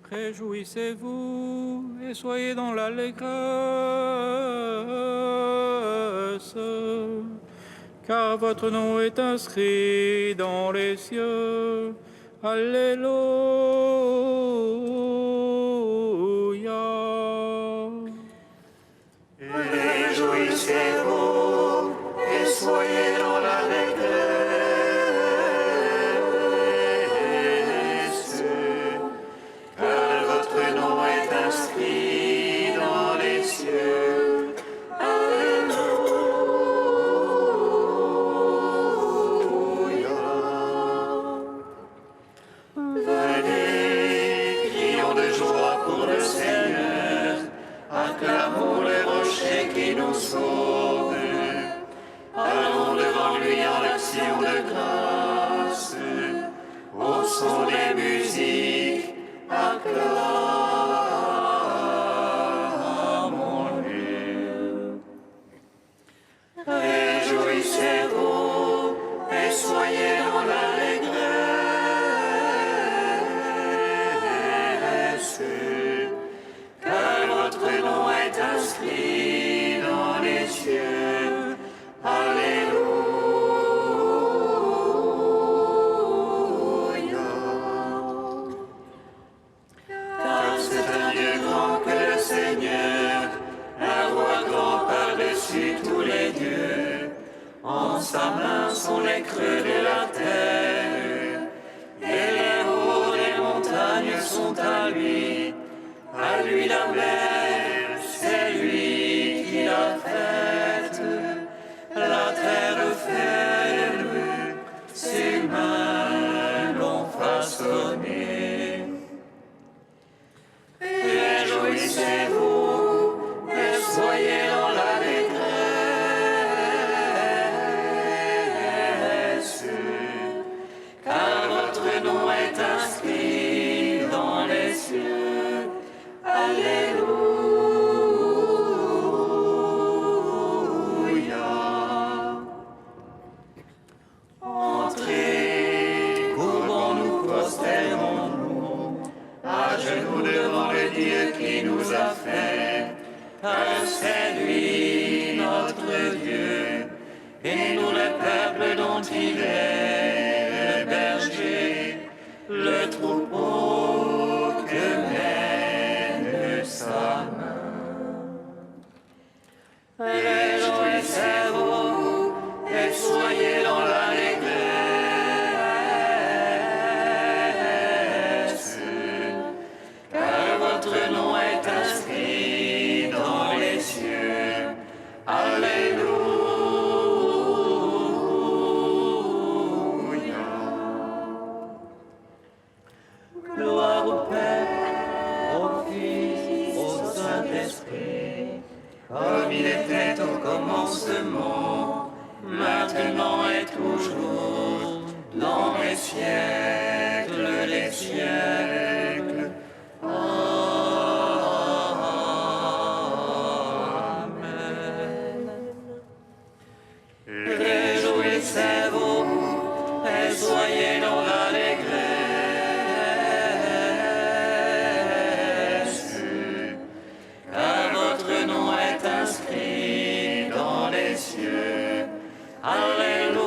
Réjouissez-vous et soyez dans l'allégresse, car votre nom est inscrit dans les cieux. Alléluia. Réjouissez-vous et soyez dans l'allégresse, car votre nom est inscrit dans les cieux. Alléluia. Venez, crions de joie pour le Seigneur, acclamons le rocher qui nous sauve. Allons devant lui en action de grâce, au son des musiques, acclamons-le. Réjouissez-vous et soyez dans l'allégresse, car votre nom est inscrit dans les cieux. Alléluia. Car c'est un Dieu grand que le Seigneur, un roi grand par-dessus tous les dieux. En sa main sont les creux de la terre, et les hauts des montagnes sont à lui. À lui la mer, c'est lui qui l'a faite. La terre ferme, ses mains l'ont façonnée. Réjouissez-vous et soyez dans l'allégresse, car votre nom est inscrit dans les cieux. Alléluia. Entrez, courbons-nous, prosternons-nous, à genoux devant le Dieu qui nous a fait, car c'est lui notre Dieu, et nous le peuple dont il est le berger, le troupeau que mène sa main. Réjouissez-vous et soyez dans l'allégresse, car votre nom est inscrit dans les cieux. Alléluia. Gloire au Père, au Fils, au Saint-Esprit, comme il était au commencement, maintenant et toujours, dans les siècles des siècles. Amen. Réjouissez-vous et soyez dans l'allégresse, car votre nom est inscrit dans les cieux. Alléluia.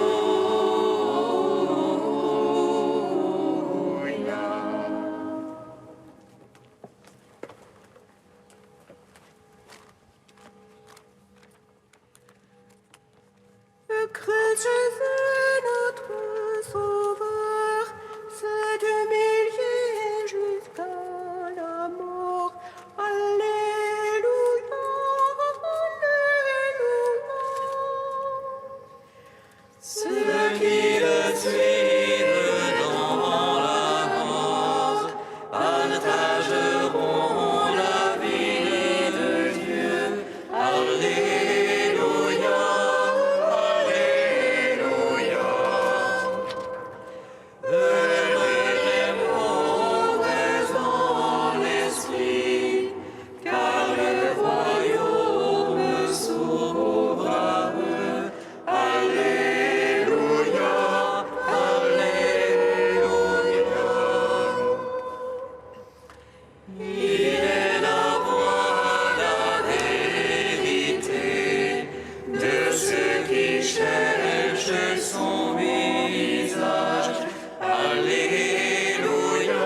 son visage. Alléluia,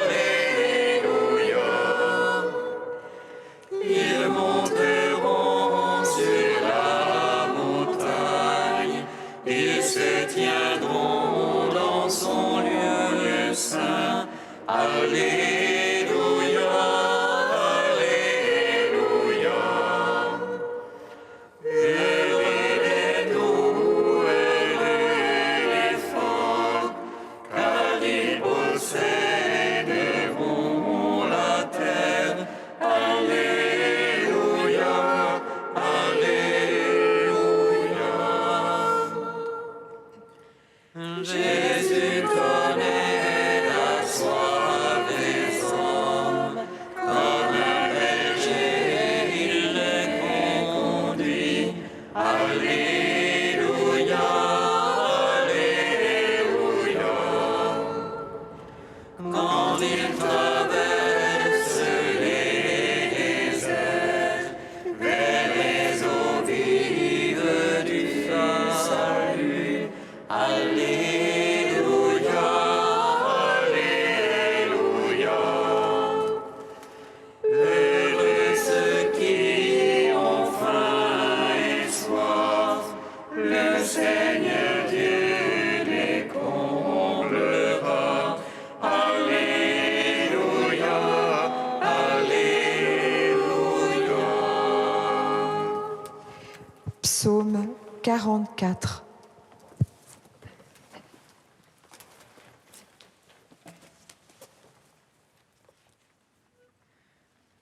Alléluia. Ils monteront sur la montagne, ils se tiendront dans son lieu saint. Alléluia, Alléluia. Heureux les doux et les forts, car ils posséderont la terre. Alléluia, Alléluia. Jésus connaît la soif des hommes, comme un berger il les conduit. Alléluia, Alléluia. Quand il traverse les déserts, vers les eaux vives du salut. Alléluia, Alléluia. Heureux ceux qui ont faim et soif, le Seigneur Dieu les comblera. Alléluia, Alléluia. Psaume 44.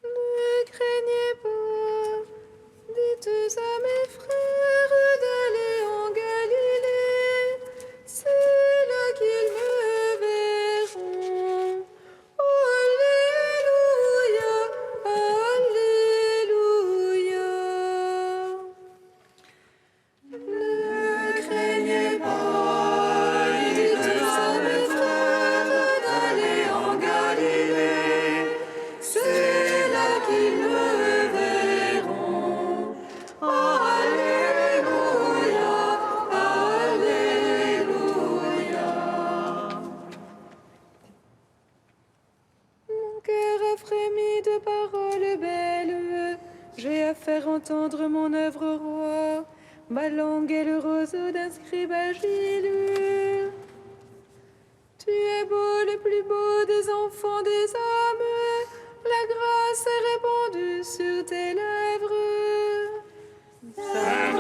Ne craignez pas, dites à mes frères d'aller en Galilée, c'est là qu'ils me verront. Alléluia, Alléluia. Ne craignez pas, dites à mes frères d'aller en Galilée, c'est là qu'ils me verront. Alléluia, Alléluia. Mon cœur a frémi de paroles belles, j'ai à faire entendre mon œuvre au roi. Ma langue est le roseau d'un scribe agile. Tu es beau, le plus beau des enfants des hommes. La grâce est répandue sur tes lèvres.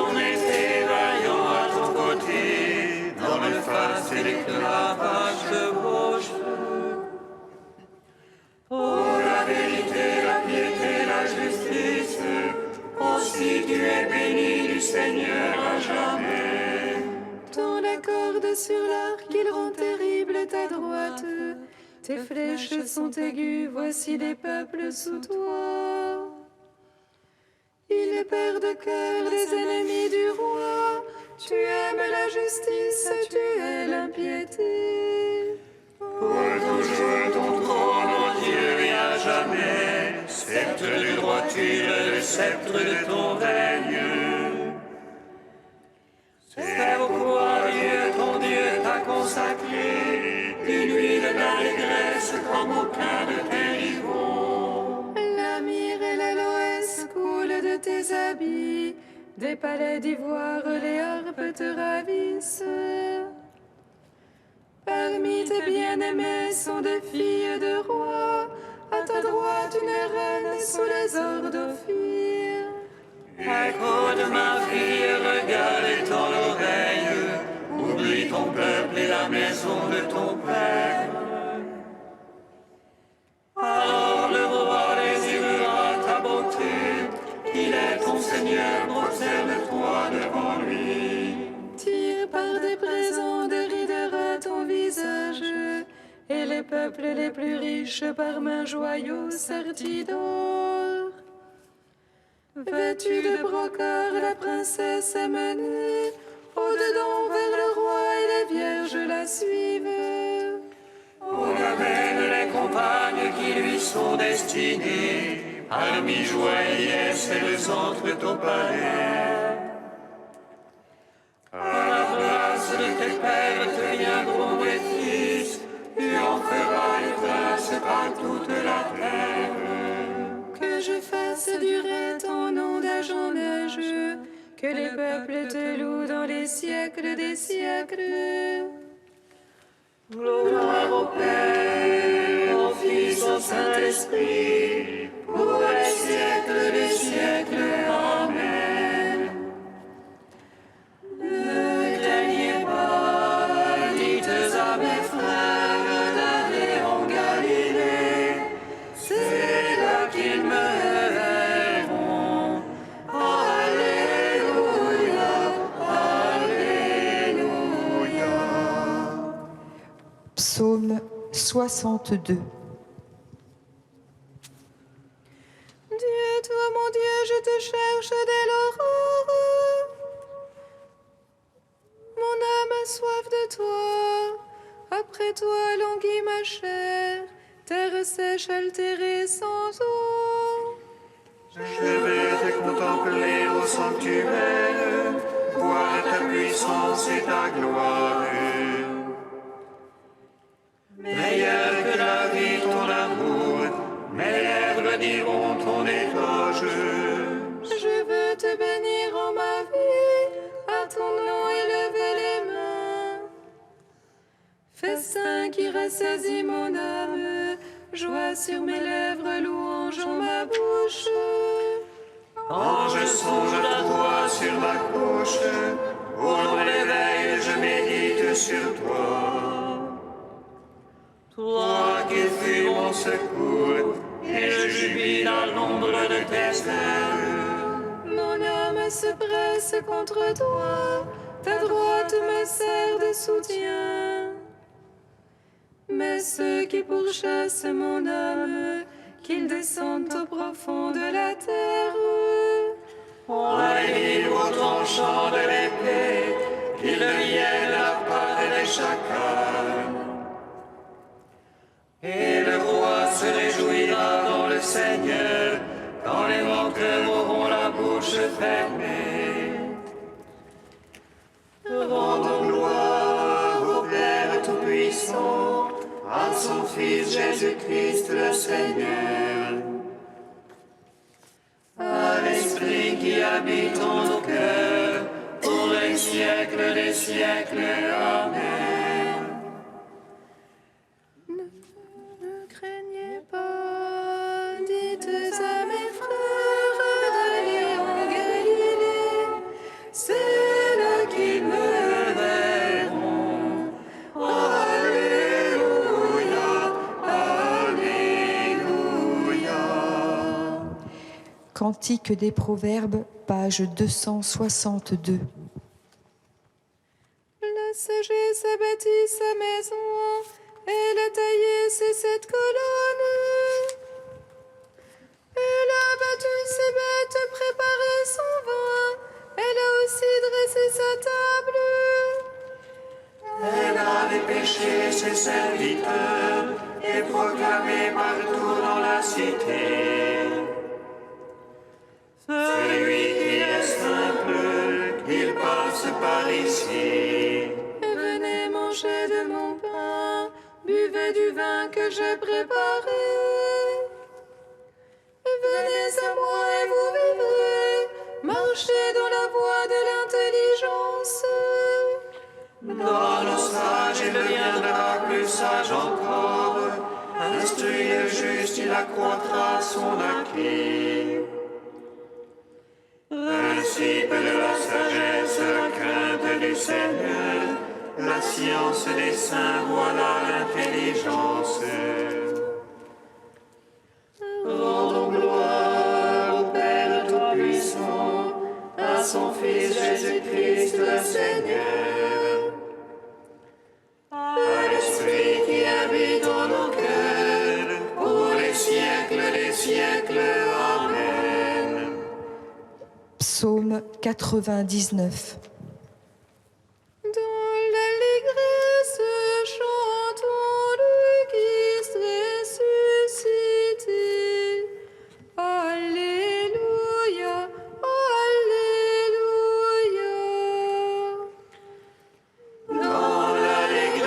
On était vaillant à ton côté, dans le faste et l'éclavage de vos cheveux. Oh, la vérité, la piété, la justice, aussi tu es béni du Seigneur à jamais. Ton la corde sur l'arc, il rend terrible ta droite. Tes flèches sont aiguës, voici des peuples sous toi. Il perd de cœur les ennemis du roi. Tu aimes la justice, tu es l'impiété. Pour toujours ton trône, ô Dieu, et à jamais, sceptre de droiture, le sceptre de ton règne. C'est pourquoi Dieu, ton Dieu, t'a consacré une huile d'allégresse comme aucun de tes rivaux. La myrrhe et l'aloès coulent de tes habits. Des palais d'ivoire, les harpes te ravissent. Parmi tes bien-aimés sont des filles de rois. À ta droite une reine sous les ors d'Ophir. Écoute ma fille, regarde ton oreille, oublie ton peuple et la maison de ton père. Alors le roi désirera ta beauté, il est ton Seigneur, prosterne-toi devant lui. Tire par des présents de rideur à ton visage, et les peuples les plus riches par main joyaux sertis d'or. Vêtue de brocart, la princesse est menée au-dedans vers le roi et les vierges la suivent. On amène les compagnes qui lui sont destinées, parmi joie et liesse et le centre de ton palais. À la viendront des fils, tu en feras une trace par toute la terre. Que je fasse durer ton nom d'âge en âge, que les peuples te louent dans les siècles des siècles. Gloire au Père, au Fils, au Saint-Esprit, pour les siècles des siècles. Amen. Ne craignez pas, dites à mes frères d'aller en Galilée, c'est là qu'ils me verront. Alléluia, Alléluia. Psaume 62. Dieu, toi mon Dieu, je te cherche dès l'aurore. Mon âme a soif de toi. Après toi languit ma chair, terre sèche altérée sans eau. Je vais te contempler au sanctuaire, voir ta puissance et ta gloire. Meilleur que la vie, ton amour, mes lèvres diront ton éloge. Je veux te bénir en ma vie, à ton nom élever les mains. Festin qui rassasie mon âme, joie sur mes lèvres, louange en ma bouche. Quand je songe à toi sur ma couche, au long réveil, je médite sur toi. Toi qui fus mon secours, et je jubile à l'ombre de tes ailes. Mon âme se presse contre toi, ta droite me sert de soutien. Mais ceux qui pourchassent mon âme, qu'ils descendent au profond de la terre. Enlève au tranchant de l'épée, qu'ils deviennent la part des chacals. Et le roi se réjouira dans le Seigneur, quand les moqueurs auront la bouche fermée. Rendons gloire au Père Tout-Puissant, à son Fils Jésus-Christ le Seigneur, à l'Esprit qui habite en nos cœurs, pour les siècles des siècles. Amen. Ne craignez pas, dites à mes frères d'aller en Galilée, c'est là qu'ils me verront. Alléluia, Alléluia. Cantique des Proverbes, page 262. La sagesse a bâti sa maison, elle a taillé ses 7 colonnes. Elle a battu ses bêtes, préparé son vin, elle a aussi dressé sa table. Elle a dépêché ses serviteurs et proclamé partout dans la cité. Celui qui est simple, qu'il passe par ici. Venez manger de mon pain, buvez du vin que j'ai préparé. Venez à moi et vous vivrez, marchez dans la voie de l'intelligence. Dans nos sages, il deviendra plus sage encore. Instruit le juste, il accroîtra son acquis. Principe de la sagesse, la crainte du Seigneur, la science des saints, voilà l'intelligence. Rendons gloire au Père Tout-Puissant, à son Fils Jésus-Christ le Seigneur, à l'Esprit qui habite dans nos cœurs, pour les siècles des siècles. Amen. Psaume 99. Dans l'allégresse, chantons le Christ ressuscité. Alléluia, Alléluia. Dans l'allégresse,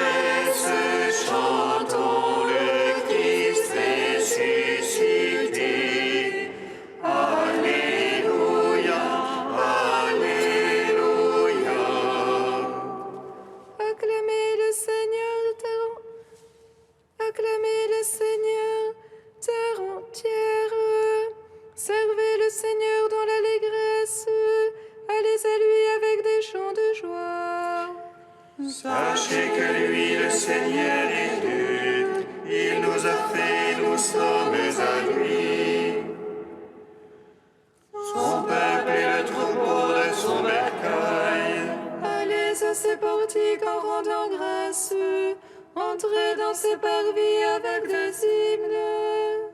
Sachez que lui, le Seigneur, est Dieu. Il nous a fait, nous sommes à lui. Son peuple est le troupeau de son bercail. Allez à ses portiques en rendant grâce. Entrez dans ses parvis avec des hymnes.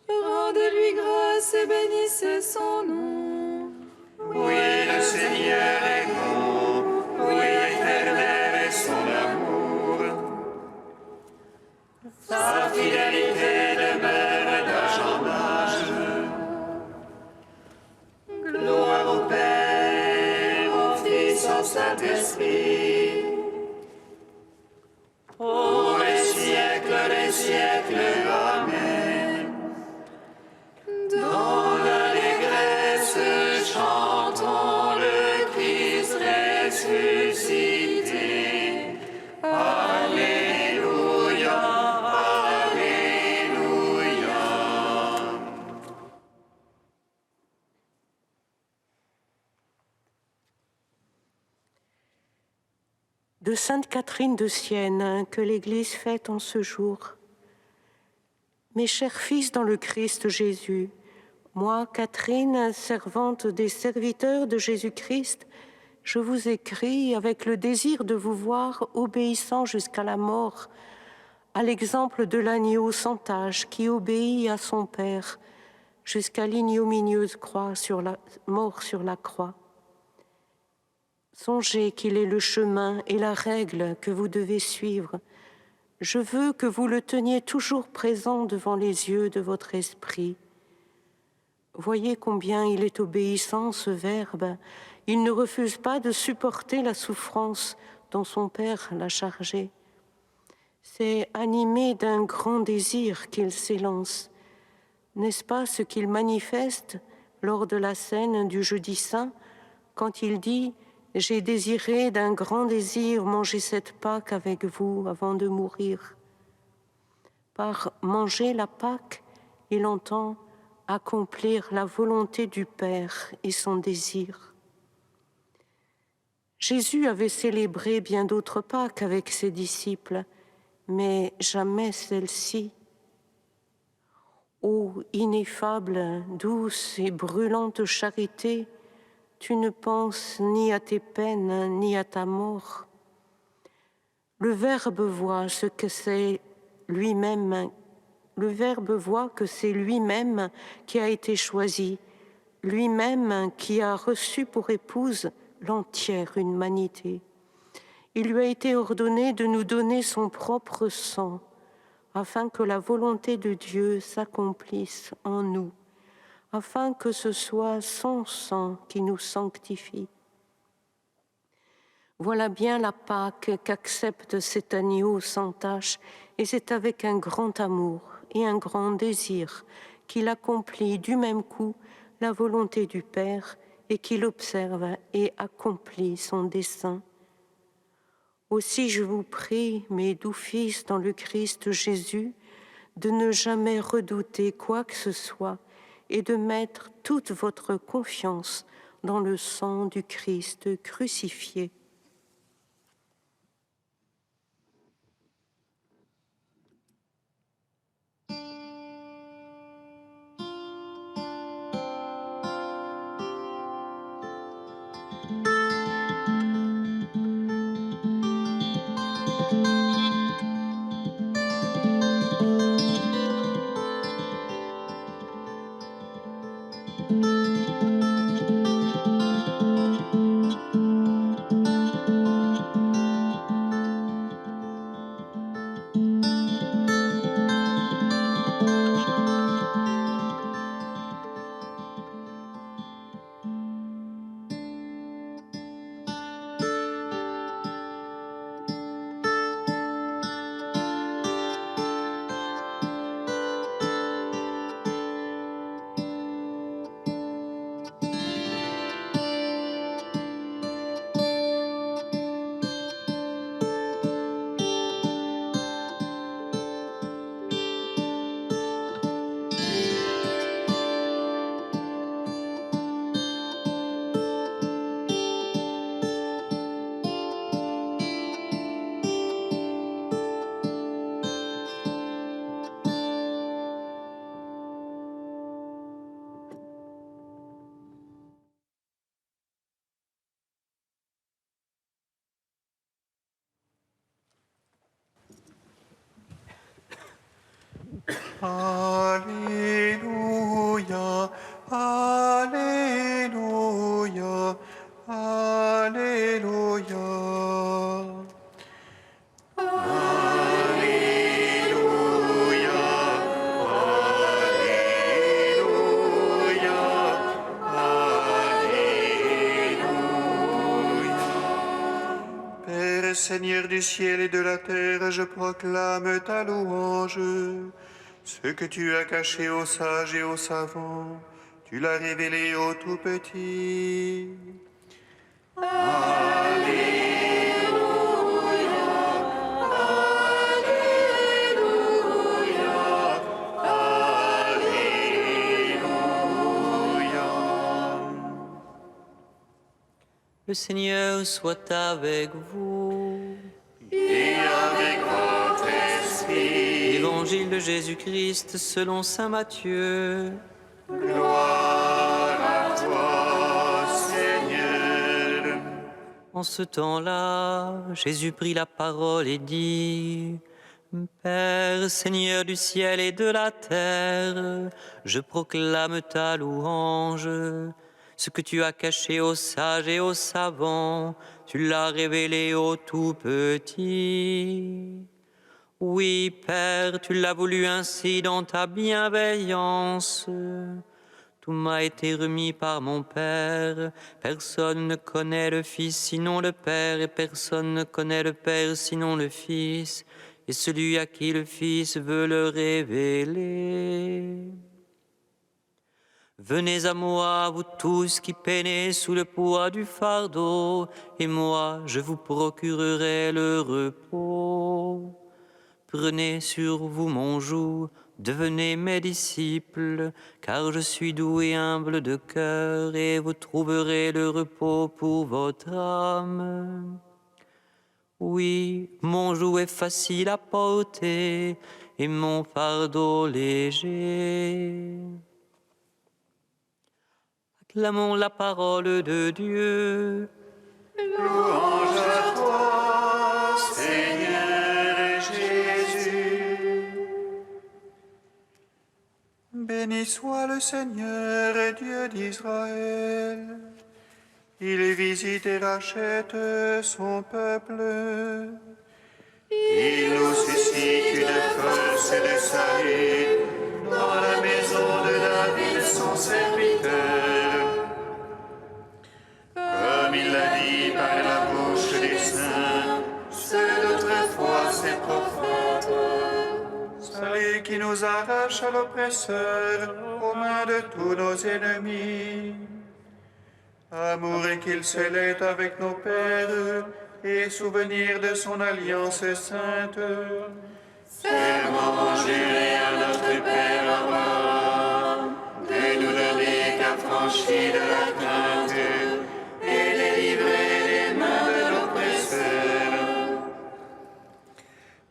Rendez-lui grâce et bénissez son nom. Oui, le Seigneur est bon. Oui, éternel est son amour. Sa fidélité demeure d'âge en âge. Gloire au Père, au Fils, au Saint-Esprit. Ô les siècles, Amen. Dans l'allégresse, chantons le Christ ressuscité. Alléluia, Alléluia. De Sainte Catherine de Sienne, que l'Église fête en ce jour. Mes chers fils dans le Christ Jésus, moi, Catherine, servante des serviteurs de Jésus-Christ, je vous écris avec le désir de vous voir obéissant jusqu'à la mort, à l'exemple de l'agneau sans tache qui obéit à son Père jusqu'à l'ignominieuse mort sur la croix. Songez qu'il est le chemin et la règle que vous devez suivre. Je veux que vous le teniez toujours présent devant les yeux de votre esprit. Voyez combien il est obéissant, ce Verbe. Il ne refuse pas de supporter la souffrance dont son Père l'a chargé. C'est animé d'un grand désir qu'il s'élance. N'est-ce pas ce qu'il manifeste lors de la scène du Jeudi Saint, quand il dit « J'ai désiré d'un grand désir manger cette Pâque avec vous avant de mourir ». Par manger la Pâque, il entend accomplir la volonté du Père et son désir. Jésus avait célébré bien d'autres Pâques avec ses disciples, mais jamais celle-ci. Ô ineffable, douce et brûlante charité, tu ne penses ni à tes peines, ni à ta mort. Le Verbe voit ce que c'est lui-même. Le Verbe voit que c'est lui-même qui a été choisi, lui-même qui a reçu pour épouse l'entière humanité. Il lui a été ordonné de nous donner son propre sang, afin que la volonté de Dieu s'accomplisse en nous, afin que ce soit son sang qui nous sanctifie. Voilà bien la Pâque qu'accepte cet agneau sans tache, et c'est avec un grand amour et un grand désir qu'il accomplit du même coup la volonté du Père et qu'il observe et accomplit son dessein. Aussi je vous prie, mes doux fils dans le Christ Jésus, de ne jamais redouter quoi que ce soit et de mettre toute votre confiance dans le sang du Christ crucifié. Alléluia, Alléluia, Alléluia. Père, Seigneur du ciel et de la terre, je proclame ta louange. Ce que tu as caché aux sages et aux savants, tu l'as révélé aux tout petits. Le Seigneur soit avec vous. Et avec votre esprit. Évangile de Jésus-Christ selon saint Matthieu. Gloire à toi, Seigneur. En ce temps-là, Jésus prit la parole et dit: Père, Seigneur du ciel et de la terre, je proclame ta louange. Ce que tu as caché aux sages et aux savants, tu l'as révélé aux tout petits. Oui, Père, tu l'as voulu ainsi dans ta bienveillance. Tout m'a été remis par mon Père. Personne ne connaît le Fils sinon le Père, et personne ne connaît le Père sinon le Fils, et celui à qui le Fils veut le révéler. Venez à moi, vous tous qui peinez sous le poids du fardeau, et moi, je vous procurerai le repos. Prenez sur vous mon joug, devenez mes disciples, car je suis doux et humble de cœur, et vous trouverez le repos pour votre âme. Oui, mon joug est facile à porter, et mon fardeau léger. Acclamons la parole de Dieu. Louange à toi, Seigneur Jésus. Béni soit le Seigneur, Dieu d'Israël. Il visite et rachète son peuple. Il nous suscite une force de salut dans la maison de David, son serviteur. Comme il l'a dit par la bouche des saints, ceux d'autrefois ses prophètes. Celui qui nous arrache à l'oppresseur, aux mains de tous nos ennemis. Amour qu'il se lègue avec nos pères, et souvenir de son alliance sainte. Serment juré à notre Père Abraham, de nous donner qu'affranchis de la crainte, et délivrer les mains de l'oppresseur.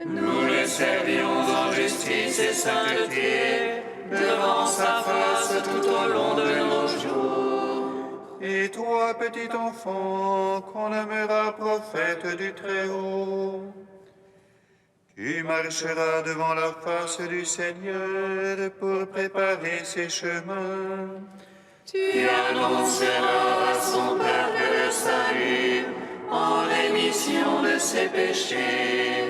Nous le servions en justice et sainteté, devant sa face tout au long de nos jours. Et toi, petit enfant, qu'on nommera prophète du Très-Haut, tu marcheras devant la face du Seigneur pour préparer ses chemins. Tu annonceras à son peuple le salut, en rémission de ses péchés.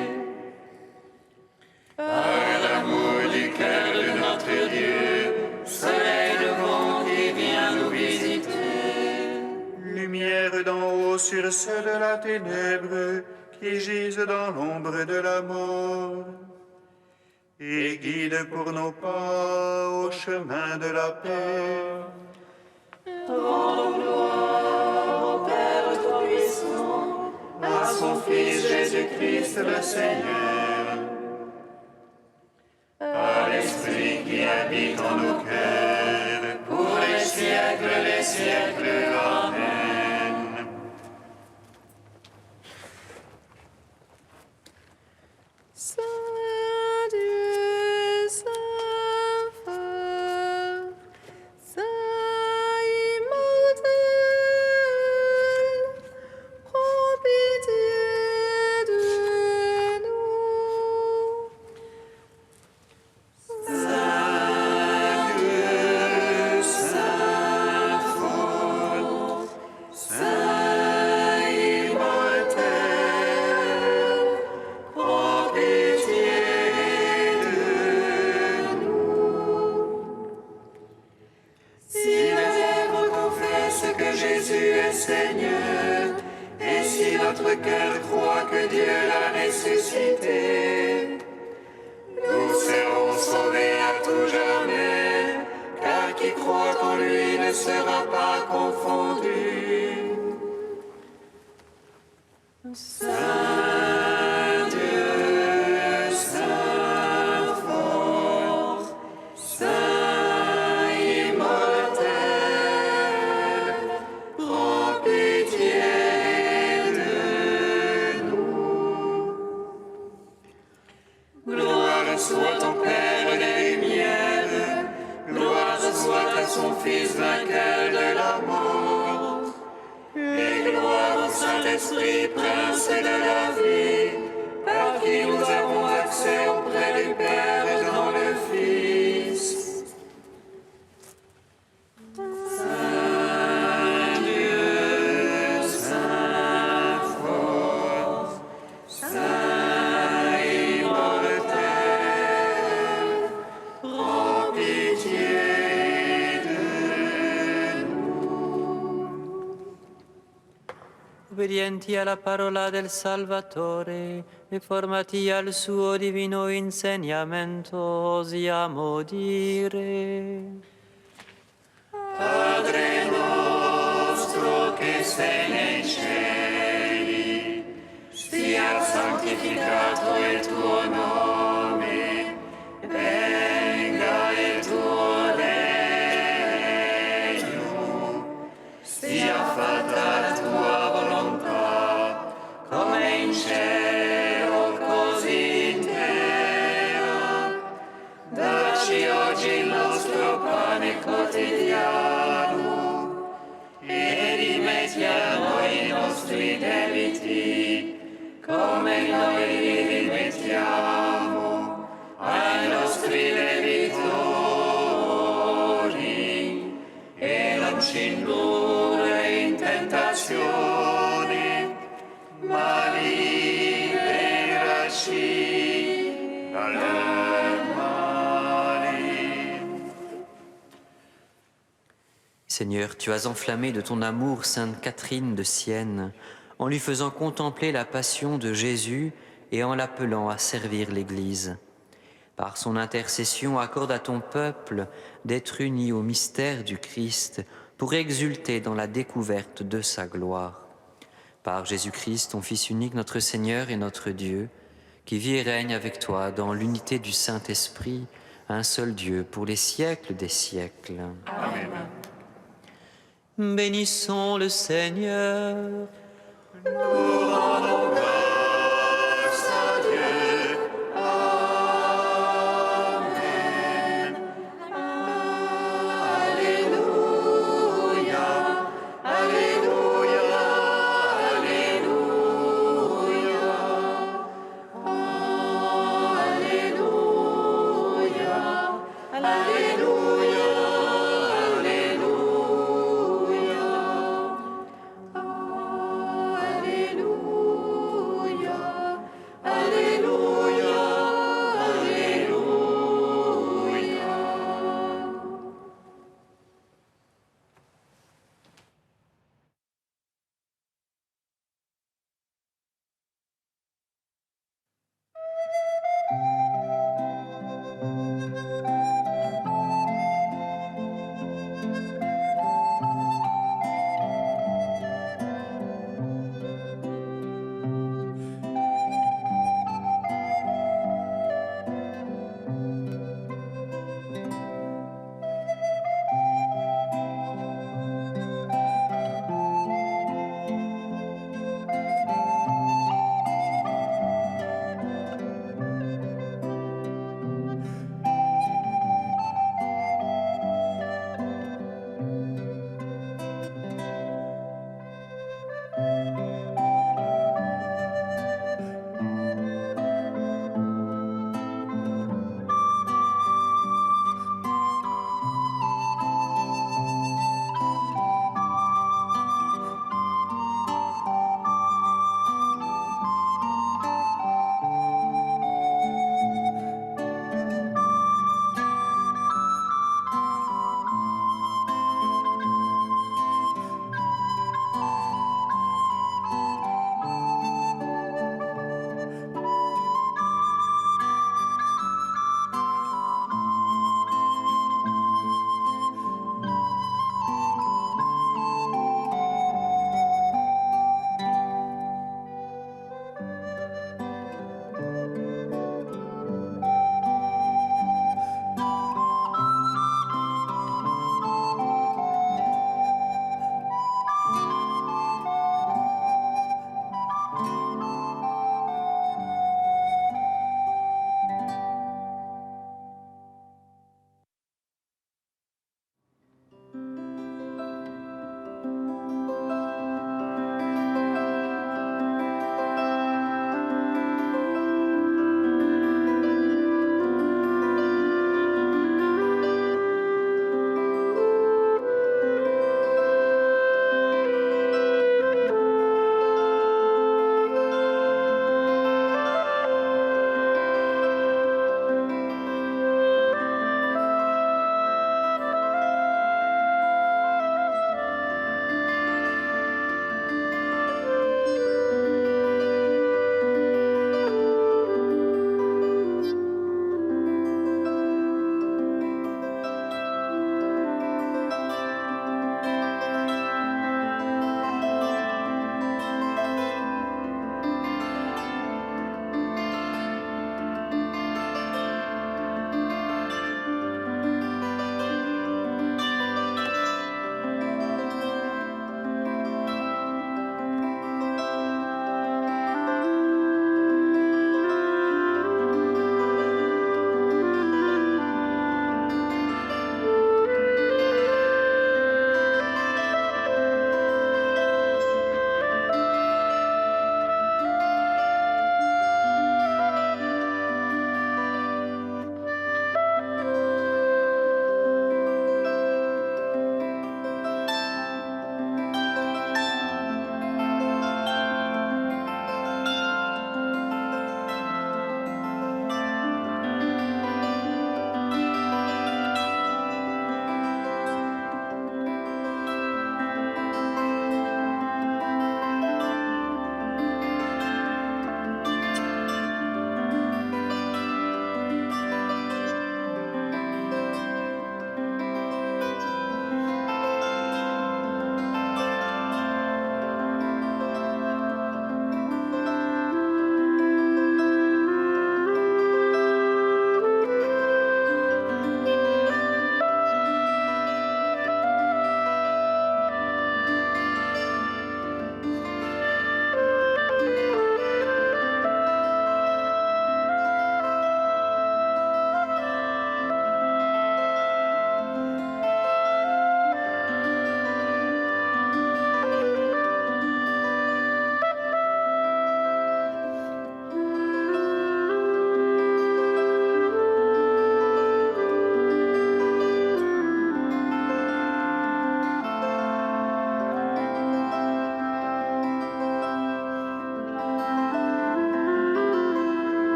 Par l'amour du cœur de notre Dieu, soleil levant qui vient nous visiter. Lumière d'en haut sur ceux de la ténèbre qui gisent dans l'ombre de la mort. Et guide pour nos pas au chemin de la paix. Rendons gloire au Père Tout-Puissant, à son Fils Jésus-Christ le Seigneur, à l'Esprit qui habite en nos cœurs, pour les siècles des siècles. Amen. Saint Dieu, Saint fort, Saint immortel, prends pitié de nous. Saint ressuscité. Nous serons sauvés à tout jamais, car qui croit en lui ne sera pas confondu. Saint Dieu, Saint fort, Saint immortel, prends pitié de nous. Gloire soit au Père des Lumières, gloire soit à son Fils vainqueur de la mort, et gloire au Saint-Esprit, Prince de la vie, par qui nous avons accès auprès du Père dans le Fils. Saint Dieu, Saint fort, Saint immortel, prends pitié de Obbedienti alla parola del Salvatore e formati al suo divino insegnamento, osiamo dire. Padre nostro che sei nei cieli, sia santificato il tuo nome, venga il tuo regno, sia fatta la tua volontà, come in cielo così in terra. Dacci oggi il nostro pane quotidiano e rimetti a noi i nostri debiti, come noi li rimettiamo ai nostri debitori, e non ci indurre in tentazione, ma liberaci dal male. Seigneur, tu as enflammé de ton amour Sainte Catherine de Sienne, en lui faisant contempler la passion de Jésus et en l'appelant à servir l'Église. Par son intercession, accorde à ton peuple d'être uni au mystère du Christ pour exulter dans la découverte de sa gloire. Par Jésus-Christ, ton Fils unique, notre Seigneur et notre Dieu, qui vit et règne avec toi dans l'unité du Saint-Esprit, un seul Dieu, pour les siècles des siècles. Amen. Bénissons le Seigneur. Nous rendons grâce à Dieu. Amen. Alléluia. Alléluia. Alléluia. Alléluia. Alléluia.